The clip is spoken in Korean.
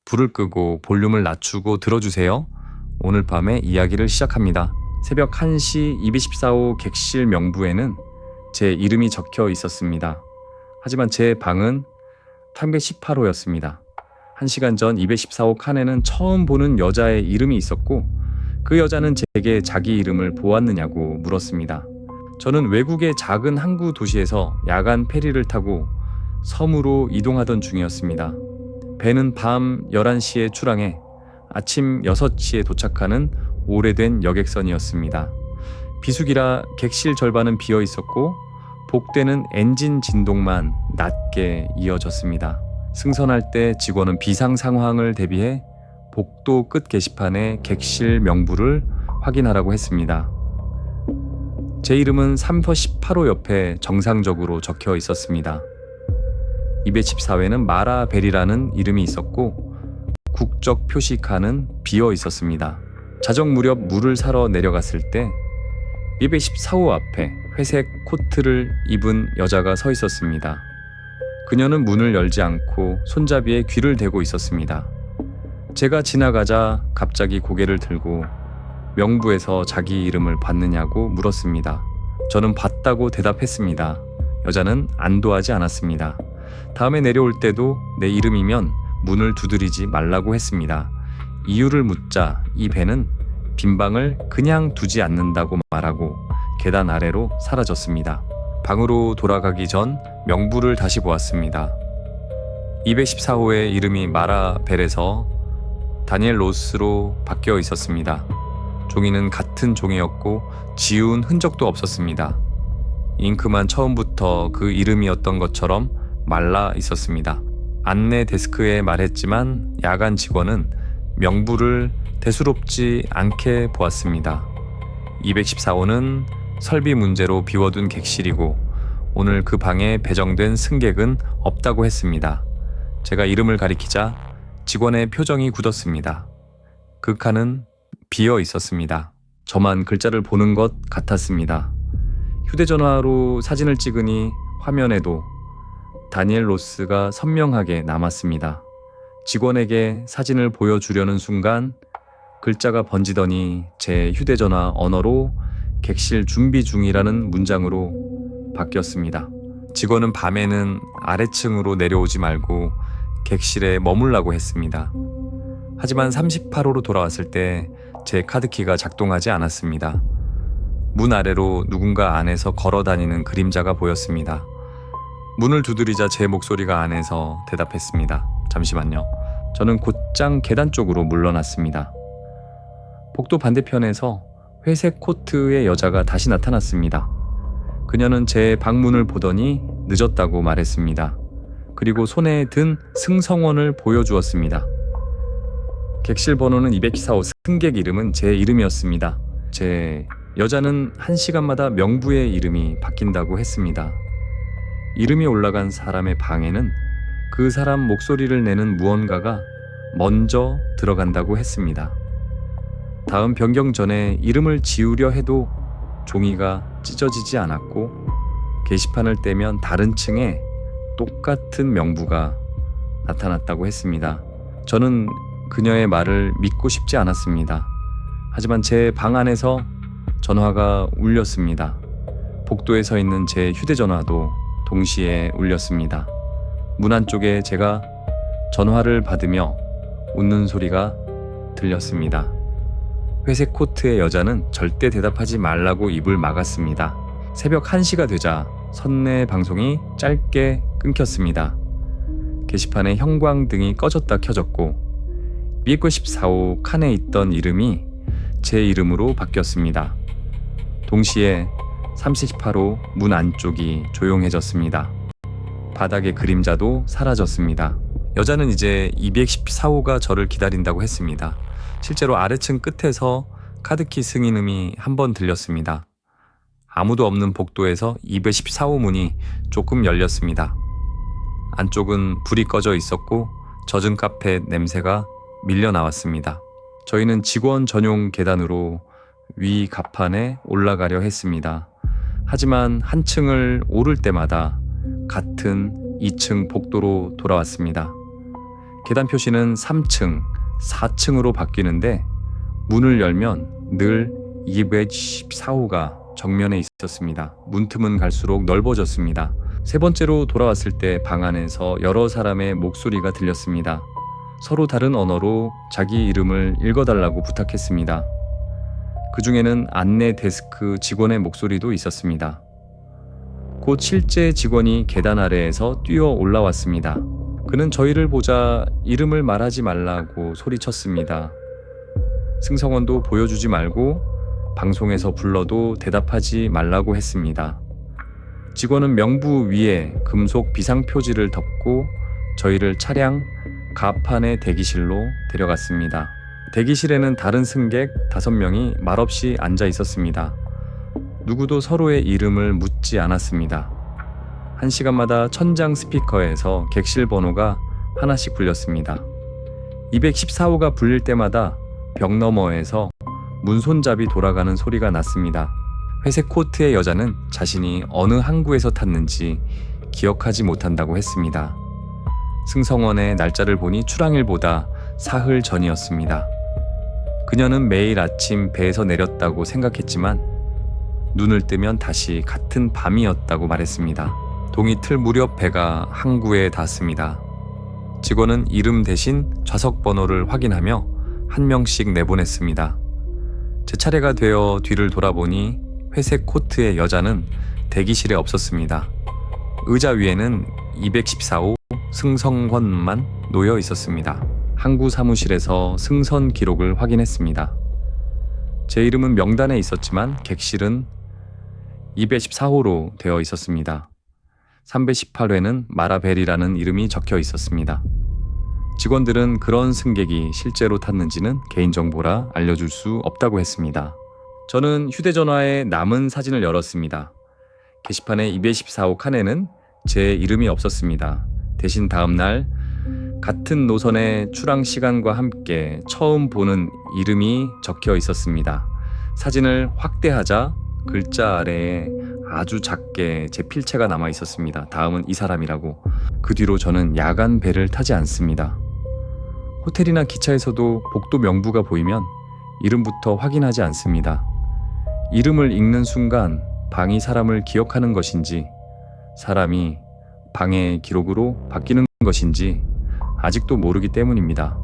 불을 끄고 볼륨을 낮추고 들어주세요. 오늘 밤에 이야기를 시작합니다. 새벽 1시 214호 객실 명부에는 제 이름이 적혀 있었습니다. 하지만 제 방은 318호였습니다. 1시간 전 214호 칸에는 처음 보는 여자의 이름이 있었고 그 여자는 제게 자기 이름을 보았느냐고 물었습니다. 저는 외국의 작은 항구 도시에서 야간 페리를 타고 섬으로 이동하던 중이었습니다. 배는 밤 11시에 출항해 아침 6시에 도착하는 오래된 여객선이었습니다. 비수기라 객실 절반은 비어 있었고 복되는 엔진 진동만 낮게 이어졌습니다. 승선할 때 직원은 비상 상황을 대비해 복도 끝 게시판에 객실 명부를 확인하라고 했습니다. 제 이름은 318호 옆에 정상적으로 적혀 있었습니다. 214회는 마라벨이라는 이름이 있었고 국적 표시 칸은 비어 있었습니다. 자정 무렵 물을 사러 내려갔을 때 214호 앞에 회색 코트를 입은 여자가 서 있었습니다. 그녀는 문을 열지 않고 손잡이에 귀를 대고 있었습니다. 제가 지나가자 갑자기 고개를 들고 명부에서 자기 이름을 봤느냐고 물었습니다. 저는 봤다고 대답했습니다. 여자는 안도하지 않았습니다. 다음에 내려올 때도 내 이름이면 문을 두드리지 말라고 했습니다. 이유를 묻자 이 배는 빈방을 그냥 두지 않는다고 말하고 계단 아래로 사라졌습니다. 방으로 돌아가기 전 명부를 다시 보았습니다. 214호의 이름이 마라벨에서 다니엘 로스로 바뀌어 있었습니다. 종이는 같은 종이였고 지운 흔적도 없었습니다. 잉크만 처음부터 그 이름이었던 것처럼 말라 있었습니다. 안내 데스크에 말했지만 야간 직원은 명부를 대수롭지 않게 보았습니다. 214호는 설비 문제로 비워둔 객실이고 오늘 그 방에 배정된 승객은 없다고 했습니다. 제가 이름을 가리키자 직원의 표정이 굳었습니다. 그 칸은 비어 있었습니다. 저만 글자를 보는 것 같았습니다. 휴대전화로 사진을 찍으니 화면에도 다니엘 로스가 선명하게 남았습니다. 직원에게 사진을 보여주려는 순간 글자가 번지더니 제 휴대전화 언어로 객실 준비 중이라는 문장으로 바뀌었습니다. 직원은 밤에는 아래층으로 내려오지 말고 객실에 머물라고 했습니다. 하지만 38호로 돌아왔을 때 제 카드키가 작동하지 않았습니다. 문 아래로 누군가 안에서 걸어 다니는 그림자가 보였습니다. 문을 두드리자 제 목소리가 안에서 대답했습니다. 잠시만요. 저는 곧장 계단 쪽으로 물러났습니다. 복도 반대편에서 회색 코트의 여자가 다시 나타났습니다. 그녀는 제 방문을 보더니 늦었다고 말했습니다. 그리고 손에 든 승성원을 보여주었습니다. 객실 번호는 214호, 승객 이름은 제 이름이었습니다. 여자는 1시간마다 명부의 이름이 바뀐다고 했습니다. 이름이 올라간 사람의 방에는 그 사람 목소리를 내는 무언가가 먼저 들어간다고 했습니다. 다음 변경 전에 이름을 지우려 해도 종이가 찢어지지 않았고 게시판을 떼면 다른 층에 똑같은 명부가 나타났다고 했습니다. 저는 그녀의 말을 믿고 싶지 않았습니다. 하지만 제 방 안에서 전화가 울렸습니다. 복도에 서 있는 제 휴대전화도 동시에 울렸습니다. 문 안쪽에 제가 전화를 받으며 웃는 소리가 들렸습니다. 회색 코트의 여자는 절대 대답하지 말라고 입을 막았습니다. 새벽 1시가 되자 선내 방송이 짧게 끊겼습니다. 게시판에 형광등이 꺼졌다 켜졌고 214호 칸에 있던 이름이 제 이름으로 바뀌었습니다. 동시에 38호 문 안쪽이 조용해졌습니다. 바닥의 그림자도 사라졌습니다. 여자는 이제 214호가 저를 기다린다고 했습니다. 실제로 아래층 끝에서 카드키 승인음이 한 번 들렸습니다. 아무도 없는 복도에서 214호 문이 조금 열렸습니다. 안쪽은 불이 꺼져 있었고 젖은 카페 냄새가 밀려 나왔습니다. 저희는 직원 전용 계단으로 위 갑판에 올라가려 했습니다. 하지만 한 층을 오를 때마다 같은 2층 복도로 돌아왔습니다. 계단 표시는 3층, 4층으로 바뀌는데 문을 열면 늘 214호가 정면에 있었습니다. 문틈은 갈수록 넓어졌습니다. 세 번째로 돌아왔을 때 방 안에서 여러 사람의 목소리가 들렸습니다. 서로 다른 언어로 자기 이름을 읽어달라고 부탁했습니다. 그 중에는 안내 데스크 직원의 목소리도 있었습니다. 곧 실제 직원이 계단 아래에서 뛰어 올라왔습니다. 그는 저희를 보자 이름을 말하지 말라고 소리쳤습니다. 승성원도 보여주지 말고 방송에서 불러도 대답하지 말라고 했습니다. 직원은 명부 위에 금속 비상표지를 덮고 저희를 차량 가판의 대기실로 데려갔습니다. 대기실에는 다른 승객 5명이 말없이 앉아 있었습니다. 누구도 서로의 이름을 묻지 않았습니다. 1시간마다 천장 스피커에서 객실 번호가 하나씩 불렸습니다. 214호가 불릴 때마다 벽 너머에서 문손잡이 돌아가는 소리가 났습니다. 회색 코트의 여자는 자신이 어느 항구에서 탔는지 기억하지 못한다고 했습니다. 승성원의 날짜를 보니 출항일보다 사흘 전이었습니다. 그녀는 매일 아침 배에서 내렸다고 생각했지만 눈을 뜨면 다시 같은 밤이었다고 말했습니다. 동이 틀 무렵 배가 항구에 닿았습니다. 직원은 이름 대신 좌석 번호를 확인하며 한 명씩 내보냈습니다. 제 차례가 되어 뒤를 돌아보니 회색 코트의 여자는 대기실에 없었습니다. 의자 위에는 214호 승성원만 놓여 있었습니다. 항구 사무실에서 승선 기록을 확인했습니다. 제 이름은 명단에 있었지만 객실은 214호로 되어 있었습니다. 318회는 마라벨이라는 이름이 적혀 있었습니다. 직원들은 그런 승객이 실제로 탔는지는 개인정보라 알려줄 수 없다고 했습니다. 저는 휴대전화에 남은 사진을 열었습니다. 게시판에 214호 칸에는 제 이름이 없었습니다. 대신 다음날 같은 노선의 출항 시간과 함께 처음 보는 이름이 적혀 있었습니다. 사진을 확대하자 글자 아래에 아주 작게 제 필체가 남아 있었습니다. 다음은 이 사람이라고. 그 뒤로 저는 야간 배를 타지 않습니다. 호텔이나 기차에서도 복도 명부가 보이면 이름부터 확인하지 않습니다. 이름을 읽는 순간 방이 사람을 기억하는 것인지 사람이 방의 기록으로 바뀌는 것인지 아직도 모르기 때문입니다.